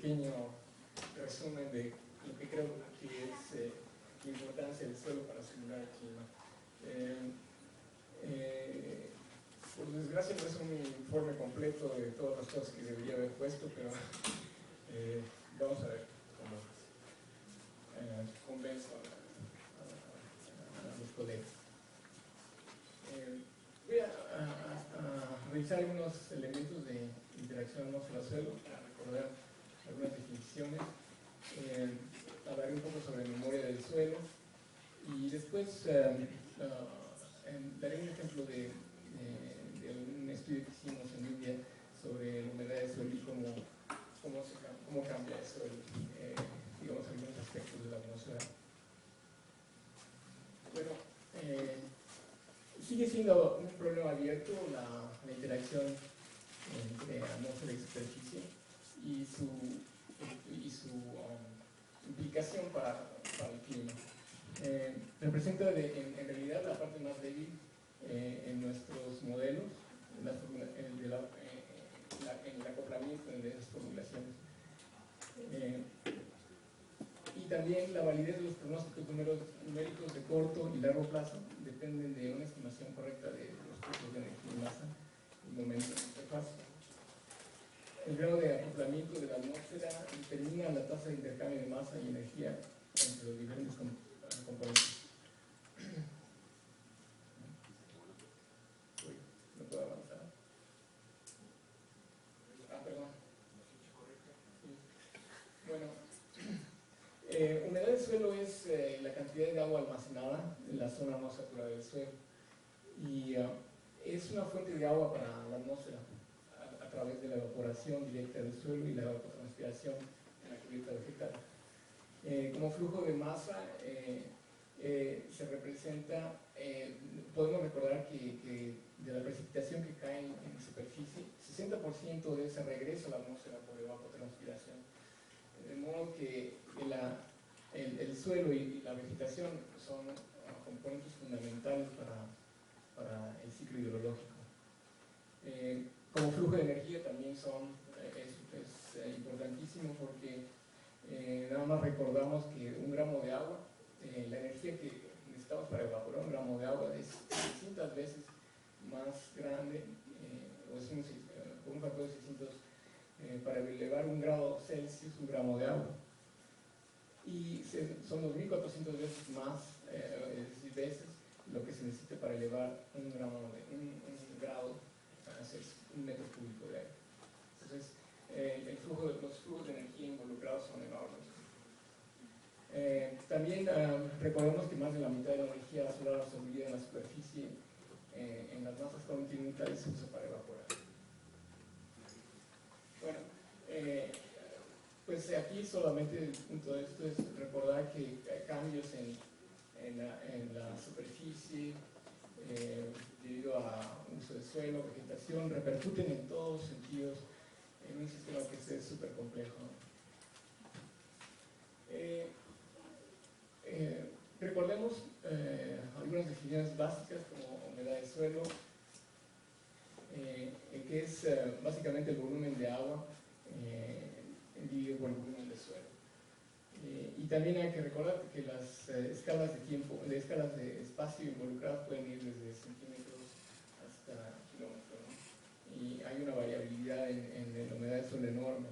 pequeño resumen de lo que creo que es la importancia del suelo para simular el clima. Por desgracia no es un informe completo de todas las cosas que debería haber puesto, pero vamos a ver cómo convenzo a los colegas. Voy a revisar algunos elementos de interacción atmósfera-suelo para recordar algunas definiciones. Hablaré un poco sobre memoria del suelo y después daré un ejemplo de un estudio que hicimos en India sobre la humedad del suelo y cómo cambia eso, digamos, algunos aspectos de la atmósfera. Bueno, sigue siendo un problema abierto la interacción entre atmósfera y superficie y su implicación para el clima. Representa en realidad la parte más débil en nuestros modelos, en el acoplamiento de esas formulaciones. Y también la validez de los pronósticos numéricos de corto y largo plazo dependen de una estimación correcta de los flujos de energía y masa y momento de interfaz. El grado de acoplamiento de la atmósfera determina la tasa de intercambio de masa y energía entre los diferentes componentes. No puedo avanzar. Perdón. Sí. Bueno, humedad del suelo es la cantidad de agua almacenada en la zona no saturada del suelo y es una fuente de agua para la atmósfera a través de la evaporación directa del suelo y la evapotranspiración en la cubierta vegetal. Como flujo de masa se representa, podemos recordar que de la precipitación que cae en superficie, 60% de ese regresa a la atmósfera por evapotranspiración. De modo que el suelo y la vegetación son componentes fundamentales para el ciclo hidrológico. Como flujo de energía también es importantísimo porque nada más recordamos que un gramo de agua, la energía que necesitamos para evaporar un gramo de agua es 600 veces más grande, o es un factor de 600 para elevar un grado Celsius, un gramo de agua. Y son 2.400 veces más, es decir, veces lo que se necesita para elevar un grado Celsius, un metro cúbico de aire. Entonces, los flujos de energía involucrados son enormes. También recordemos que más de la mitad de la energía solar absorbida en la superficie, en las masas continentales, se usa para evaporar. Bueno, pues aquí solamente el punto de esto es recordar que cambios en la superficie debido a uso de suelo, vegetación, repercuten en todos los sentidos en un sistema que es súper complejo. Recordemos algunas definiciones básicas como humedad de suelo, que es básicamente el volumen de agua dividido por el volumen de suelo. Y también hay que recordar que las escalas de tiempo, escalas de espacio involucradas pueden ir desde centímetros hasta kilómetros, ¿no? Y hay una variabilidad en la humedad del suelo enorme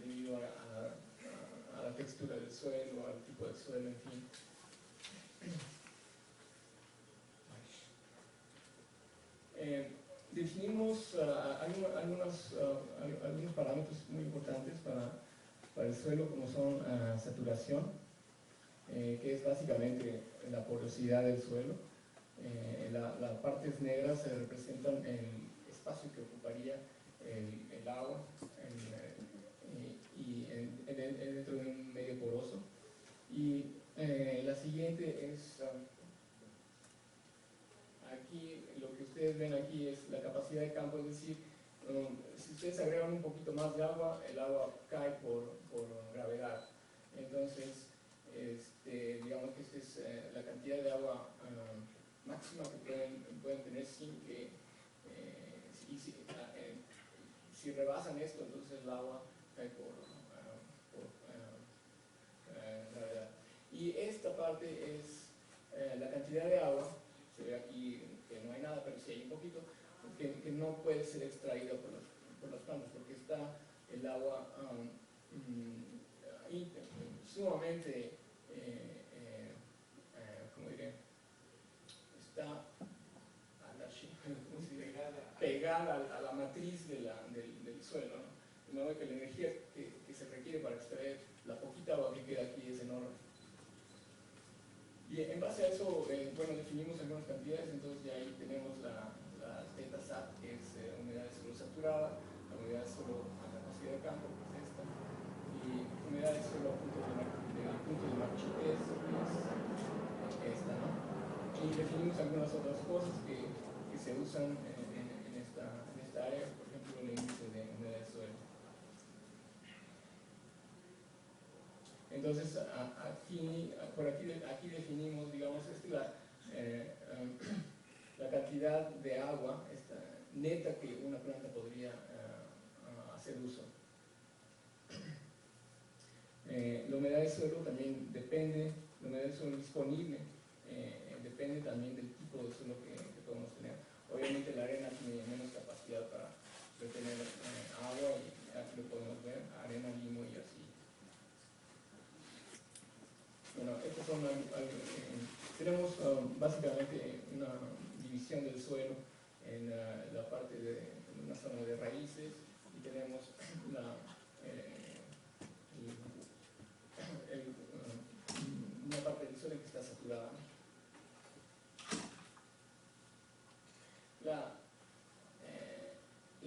debido a la textura del suelo, al tipo de suelo, en fin. Definimos algunos parámetros muy importantes para el suelo, como son saturación, que es básicamente la porosidad del suelo. Las partes negras se representan el espacio que ocuparía el agua dentro de un medio poroso. Y la siguiente es aquí, lo que ustedes ven aquí es la capacidad de campo, es decir, si ustedes agregan un poquito más de agua, el agua cae por gravedad. Entonces, digamos que esta es la cantidad de agua máxima que pueden tener sin que, si rebasan esto, entonces el agua cae parte es la cantidad de agua. Se ve aquí que no hay nada, pero sí hay un poquito, que no puede ser extraída por las plantas, porque está el agua sumamente, ¿cómo diré? Está a la, pegada a la matriz del suelo, ¿no? De modo que la energía que se requiere para extraer la poquita agua que queda aquí es enorme. Y en base a eso, bueno, definimos algunas cantidades. Entonces ya ahí tenemos la teta SAT, que es humedad de suelo saturada, la humedad de suelo a capacidad de campo, que es esta, y humedad de suelo a punto de marchitez, que es esta, ¿no? Y definimos algunas otras cosas que se usan en esta área, por ejemplo, el índice de humedad de suelo. Entonces, aquí definimos, digamos, la cantidad de agua neta que una planta podría hacer uso. La humedad de suelo también depende, la humedad de suelo disponible depende también del tipo de suelo que podemos tener. Obviamente la arena tiene menos capacidad para retener agua, y aquí lo podemos ver, arena, limo y así. Bueno, estos son tenemos básicamente una división del suelo en la parte de una zona de raíces, y tenemos una parte del suelo que está saturada. La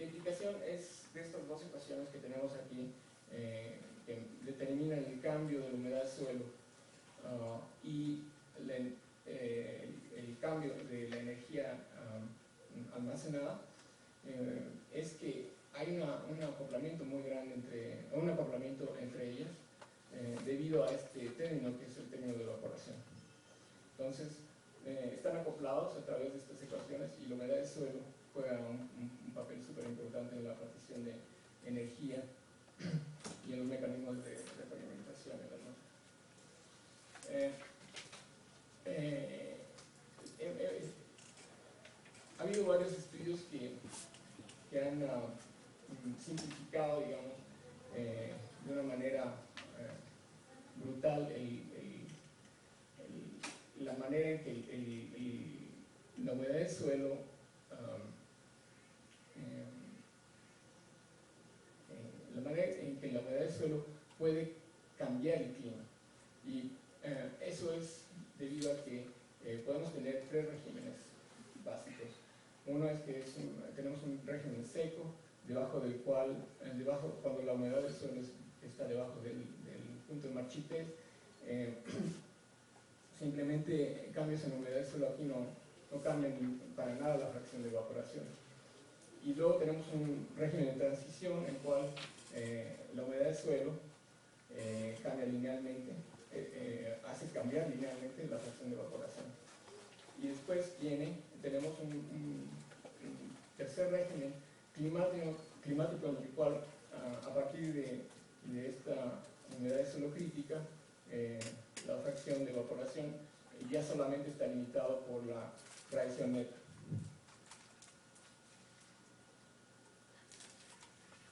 implicación es de estas dos ecuaciones que tenemos aquí, que determinan el cambio de la humedad del suelo y el cambio de la energía almacenada. Es que hay un acoplamiento muy grande entre ellas, debido a este término, que es el término de evaporación. Entonces, están acoplados a través de estas ecuaciones, y la humedad del suelo juega un papel súper importante en la partición de energía y en los mecanismos de retroalimentación en la atmósfera. Ha habido varios estudios que han simplificado, digamos, de una manera brutal la manera en que la humedad del suelo la manera en que la humedad del suelo puede cambiar el clima. Y eso es debido a que podemos tener tres regímenes básicos. Uno es que tenemos un régimen seco, debajo del cual, cuando la humedad del suelo está debajo del punto de marchitez, simplemente cambios en la humedad del suelo aquí no cambian para nada la fracción de evaporación. Y luego tenemos un régimen de transición en el cual la humedad del suelo cambia linealmente, hace cambiar linealmente la fracción de evaporación. Y después tenemos un tercer régimen climático en el cual, a partir de esta humedad de suelo crítica, la fracción de evaporación ya solamente está limitado por la radiación neta.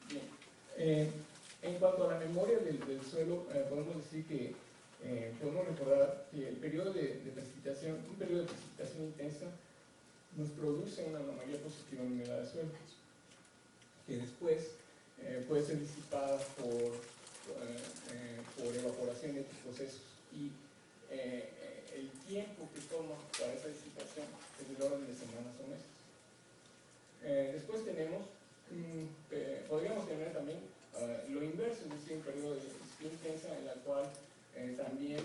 Bien. En cuanto a la memoria del suelo, podemos decir que podemos recordar que el periodo de precipitación, un periodo de precipitación intensa, nos produce una anomalía positiva en humedad del suelo, que después puede ser disipada por evaporación de otros procesos. Y el tiempo que toma para esa disipación es del orden de semanas o meses. Después podríamos tener también lo inverso, es decir, un periodo de precipitación intensa en la cual también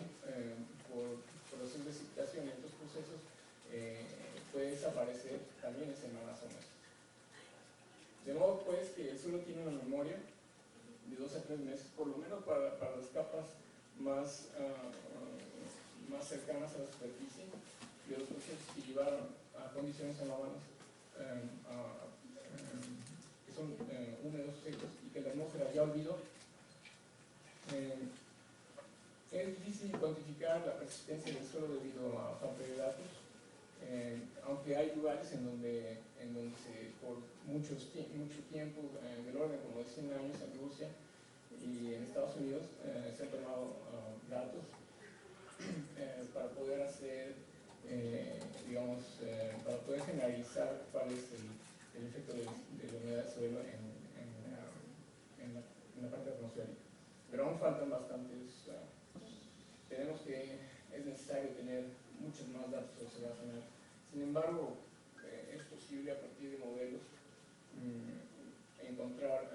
por procesos de precipitación y otros procesos puede desaparecer también en semanas o meses. De modo pues que el suelo tiene una memoria de 2 a 3 meses, por lo menos para las capas más cercanas a la superficie, de los procesos que llevaron a condiciones anómalas, que son húmedos, secos, y que la atmósfera ya olvidó. es difícil cuantificar la persistencia del suelo debido a falta de datos, aunque hay lugares en donde por mucho tiempo, del orden como de 100 años en Rusia y en Estados Unidos, se han tomado datos para poder hacer, para poder generalizar cuál es el efecto de la humedad del suelo en la parte atmosférica. Pero aún faltan bastantes. Es necesario tener muchos más datos observacionales. Sin embargo, es posible a partir de modelos encontrar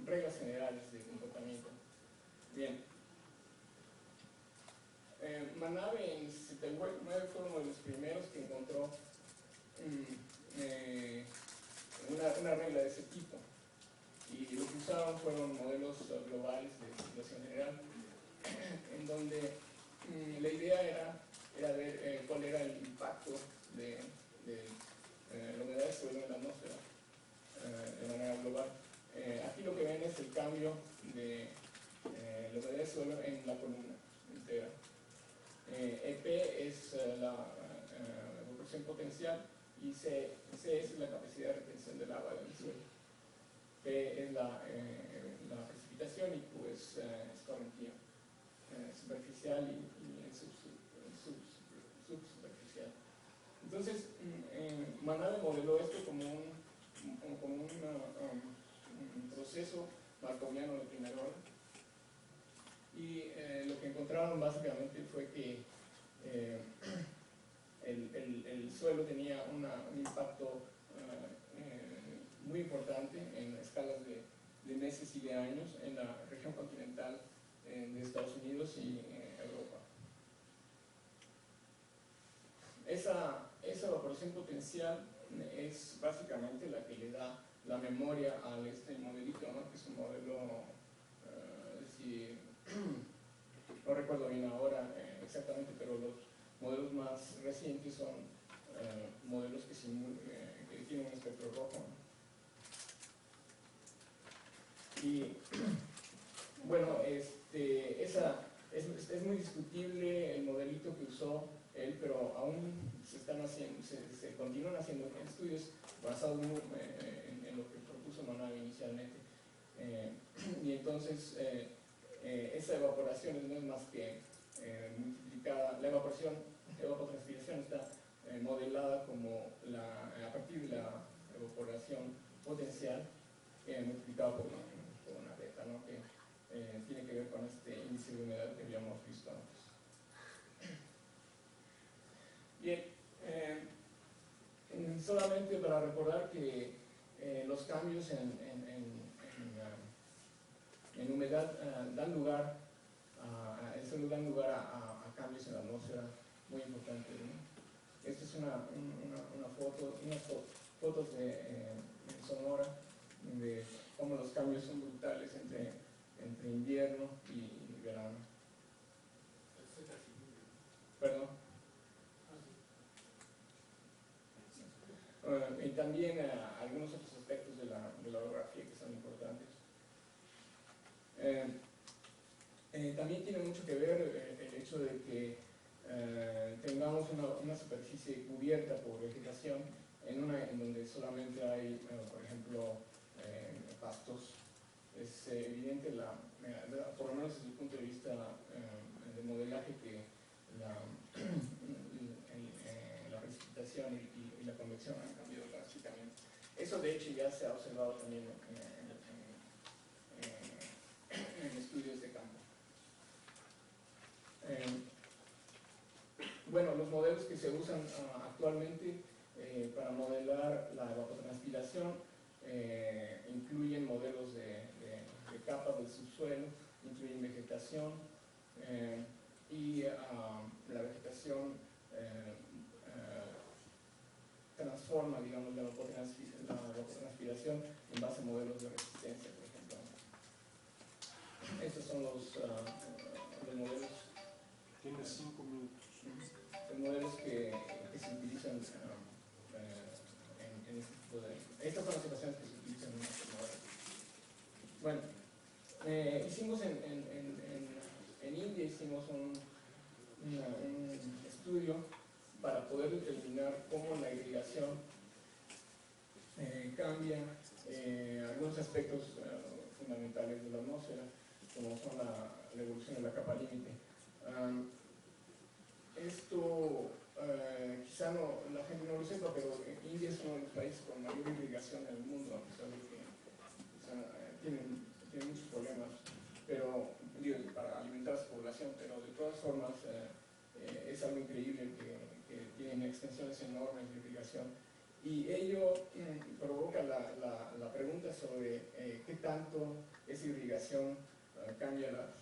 reglas generales de comportamiento. Bien. Manabe en 1969 fue uno de los primeros que encontró una regla de ese tipo. Y lo que usaron fueron modelos globales de situación general, en donde la idea era ver cuál era el impacto de la humedad del suelo en la atmósfera de manera global. Aquí lo que ven es el cambio de la humedad del suelo en la columna entera. EP es la evaporación potencial y CS es la capacidad de retención del agua del suelo. P es la precipitación y Q es correntía, superficial y subsuperficial. Entonces, Manabe modeló esto como un proceso markoviano de primer orden. Y lo que encontraron básicamente fue que el suelo tenía un impacto muy importante en escalas de meses y de años en la región continental de Estados Unidos y Europa. Esa evaporación potencial es básicamente la que le da la memoria a este modelito, ¿no? Que es un modelo, no recuerdo bien ahora exactamente, pero los modelos más recientes son modelos que tienen un espectro rojo, ¿no? Y bueno, es muy discutible el modelito que usó él, pero aún se continúan haciendo estudios basados en lo que propuso Manabe inicialmente. Y entonces esa evaporación no es más que multiplicada. La evapotranspiración está modelada como a partir de la evaporación potencial multiplicado por una beta, ¿no? Que tiene que ver con este índice de humedad que habíamos visto antes. Bien, solamente para recordar que los cambios en humedad dan lugar a cambios en la atmósfera muy importantes, ¿no? Esta es unas fotos de Sonora de cómo los cambios son brutales entre invierno y verano. Perdón. Y también algunos otros aspectos de la orografía que son importantes. También tiene mucho que ver el hecho de que tengamos una superficie cubierta por vegetación en donde solamente hay, por ejemplo, pastos. Es evidente, por lo menos desde el punto de vista del modelaje, que la precipitación y la convección han cambiado drásticamente. Eso de hecho ya se ha observado también en estudios de campo. Bueno, los modelos que se usan actualmente para modelar la evapotranspiración incluyen modelos de capas del subsuelo, incluyen vegetación y la vegetación transforma, digamos, la evapotranspiración en base a modelos de resistencia, por ejemplo. Estos son los modelos. Tiene 5 minutos. Los modelos que se utilizan en este tipo de... Estas son las ecuaciones que se utilizan en este modelo. Bueno, hicimos en India hicimos un estudio para poder determinar cómo la irrigación cambia algunos aspectos fundamentales de la atmósfera, como son la evolución de la capa límite. Esto quizá la gente no lo sepa, pero India es uno de los países con mayor irrigación en el mundo, a pesar de que tienen muchos problemas para alimentar a su población, pero de todas formas es algo increíble que tienen extensiones enormes de irrigación. Y ello provoca la pregunta sobre qué tanto esa irrigación cambia la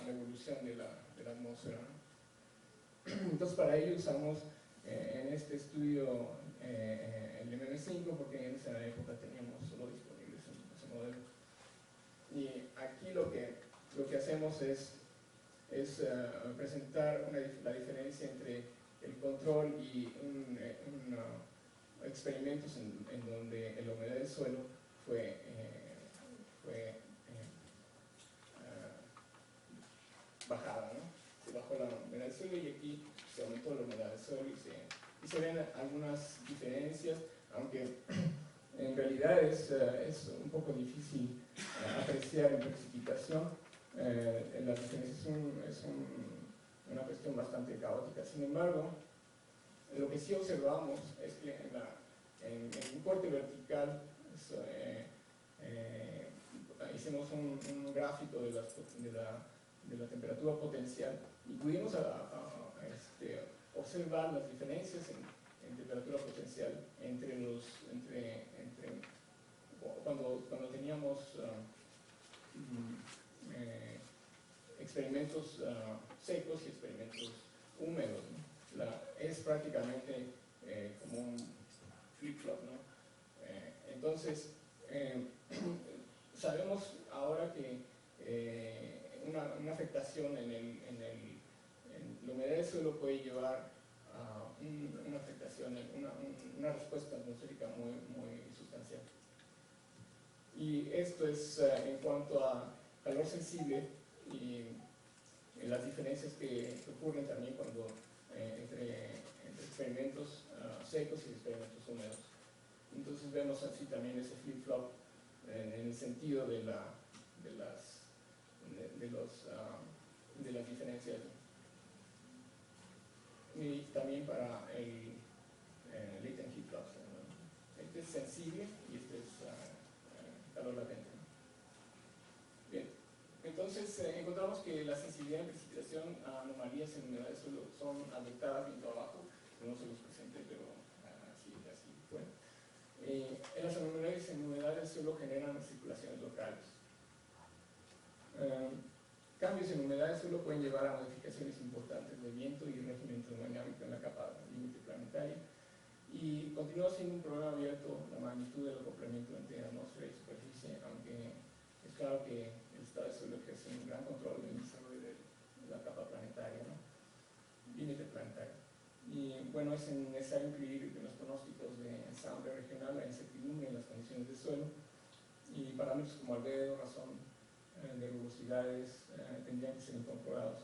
evolución de la atmósfera, ¿no? Entonces, para ello usamos en este estudio el MM5, porque en esa época teníamos solo disponibles ese modelo. Y aquí lo que hacemos es presentar la diferencia entre el control y experimentos en donde la humedad del suelo fue bajada, ¿no? Se bajó la humedad del suelo y aquí se aumentó la humedad del suelo y se ven algunas diferencias, aunque en realidad es un poco difícil apreciar en precipitación. Las diferencias es una cuestión bastante caótica. Sin embargo, lo que sí observamos es que en un corte vertical hicimos un gráfico de la temperatura potencial y pudimos observar las diferencias en temperatura potencial cuando teníamos experimentos secos y experimentos húmedos, ¿no? Es prácticamente como un flip-flop, ¿no? Entonces, sabemos ahora que una afectación en la humedad del suelo puede llevar a una afectación, una respuesta atmosférica muy sustancial. Y esto es en cuanto a calor sensible y las diferencias que ocurren también cuando entre experimentos secos y experimentos húmedos. Entonces vemos así también ese flip-flop en el sentido de las diferencias. Y también para el latent heat flux, ¿no? Este es sensible y este es calor latente, ¿no? Bien, entonces encontramos que la sensibilidad en precipitación a anomalías en humedad de suelo son afectadas viento abajo. No se los presenté, pero así fue. Las anomalías en humedad del suelo generan circulaciones locales. Cambios en humedad del suelo pueden llevar a modificaciones importantes de viento y régimen termodinámico en la capa límite planetaria, y continúa siendo un problema abierto la magnitud del acoplamiento entre atmósfera y superficie, aunque es claro que el estado de suelo ejerce un gran control en el desarrollo de la capa planetaria, ¿no? Límite planetario. Y bueno, es necesario incluir en los pronósticos de ensamble regional la incertidumbre en las condiciones de suelo, y parámetros como albedo, razón de rugosidades tendrían que ser incorporados.